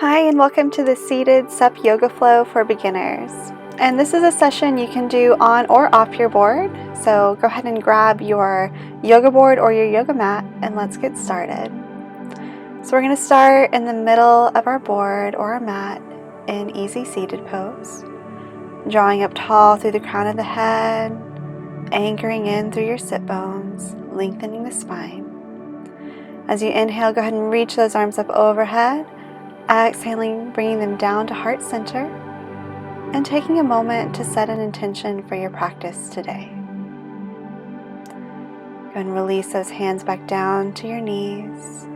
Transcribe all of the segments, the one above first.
Hi, and welcome to the Seated SUP Yoga Flow for beginners. And this is a session you can do on or off your board. So go ahead and grab your yoga board or your yoga mat and let's get started. So we're going to start in the middle of our board or our mat in easy seated pose. Drawing up tall through the crown of the head, anchoring in through your sit bones, lengthening the spine. As you inhale, go ahead and reach those arms up overhead. Exhaling, bringing them down to heart center, and taking a moment to set an intention for your practice today. Go and release those hands back down to your knees.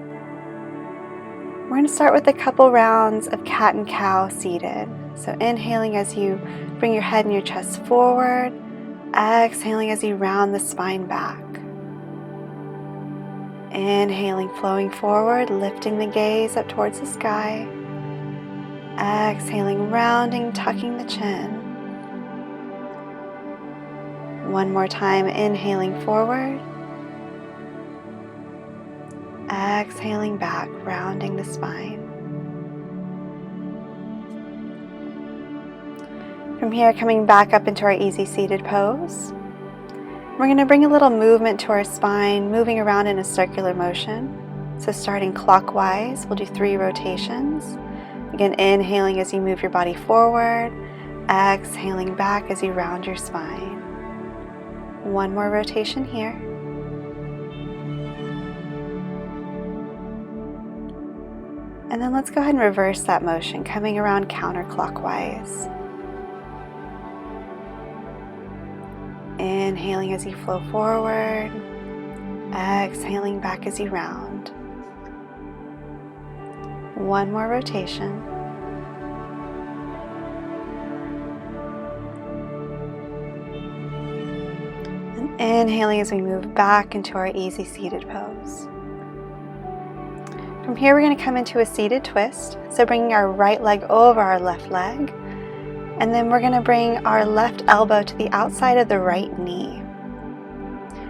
We're going to start with a couple rounds of cat and cow seated. So inhaling as you bring your head and your chest forward, exhaling as you round the spine back. Inhaling, flowing forward, lifting the gaze up towards the sky. Exhaling, rounding, tucking the chin. One more time, inhaling forward. Exhaling back, rounding the spine. From here, coming back up into our easy seated pose. We're going to bring a little movement to our spine, moving around in a circular motion. So starting clockwise, we'll do 3 rotations. Again, inhaling as you move your body forward, exhaling back as you round your spine. One more rotation here. And then let's go ahead and reverse that motion, coming around counterclockwise. Inhaling as you flow forward, exhaling back as you round. One more rotation. And inhaling as we move back into our easy seated pose. From here, we're going to come into a seated twist. So bringing our right leg over our left leg. And then we're going to bring our left elbow to the outside of the right knee.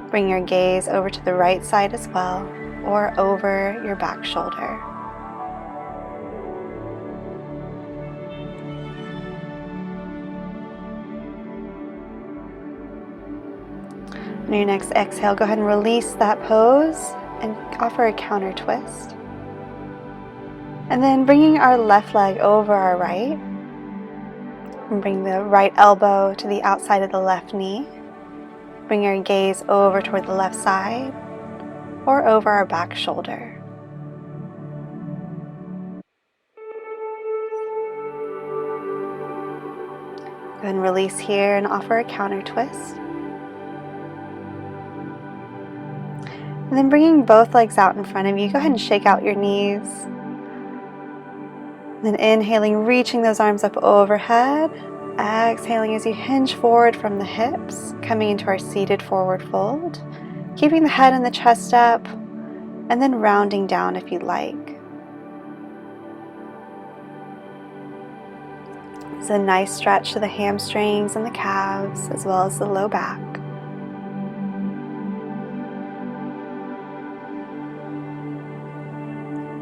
Bring your gaze over to the right side as well, or over your back shoulder. On your next exhale, go ahead and release that pose and offer a counter twist. And then bringing our left leg over our right. And bring the right elbow to the outside of the left knee. Bring your gaze over toward the left side or over our back shoulder. Go ahead and release here and offer a counter twist. And then bringing both legs out in front of you, go ahead and shake out your knees. Then inhaling, reaching those arms up overhead. Exhaling as you hinge forward from the hips, coming into our seated forward fold. Keeping the head and the chest up, and then rounding down if you'd like. It's a nice stretch to the hamstrings and the calves, as well as the low back.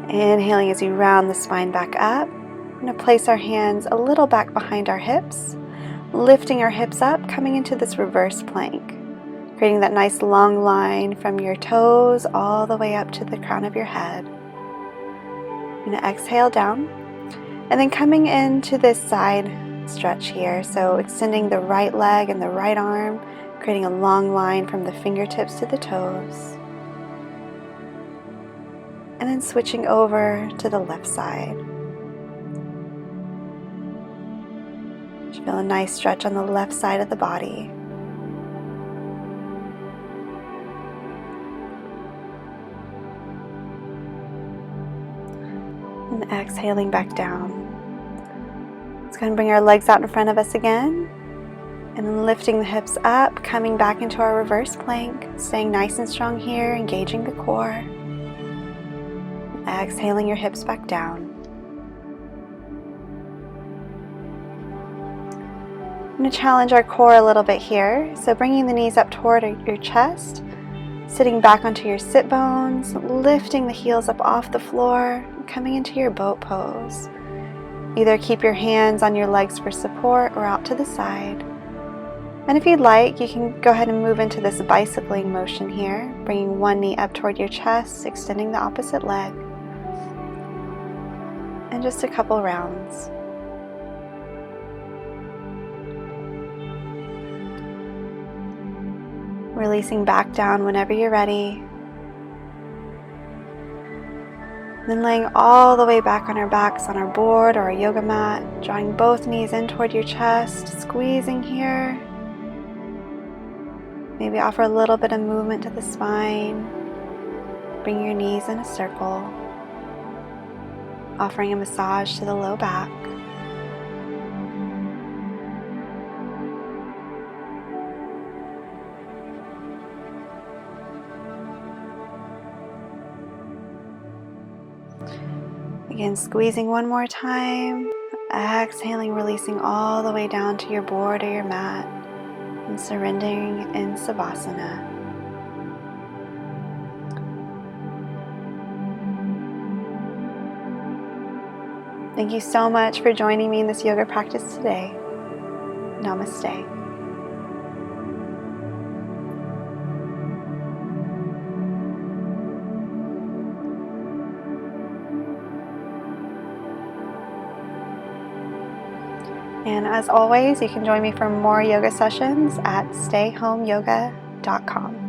Inhaling as you round the spine back up. We're going to place our hands a little back behind our hips, lifting our hips up, coming into this reverse plank, creating that nice long line from your toes all the way up to the crown of your head. You're going to exhale down, and then coming into this side stretch here, so extending the right leg and the right arm, creating a long line from the fingertips to the toes. And then switching over to the left side. Feel a nice stretch on the left side of the body. And exhaling back down. Let's go and bring our legs out in front of us again. And lifting the hips up, coming back into our reverse plank. Staying nice and strong here, engaging the core. Exhaling your hips back down. I'm going to challenge our core a little bit here. So bringing the knees up toward your chest, sitting back onto your sit bones, lifting the heels up off the floor, coming into your boat pose. Either keep your hands on your legs for support or out to the side. And if you'd like, you can go ahead and move into this bicycling motion here, bringing one knee up toward your chest, extending the opposite leg. And just a couple rounds. Releasing back down whenever you're ready. Then laying all the way back on our backs on our board or our yoga mat, drawing both knees in toward your chest, squeezing here. Maybe offer a little bit of movement to the spine. Bring your knees in a circle. Offering a massage to the low back. Again, squeezing one more time. Exhaling, releasing all the way down to your board or your mat. And surrendering in Savasana. Thank you so much for joining me in this yoga practice today. Namaste. And as always, you can join me for more yoga sessions at stayhomeyoga.com.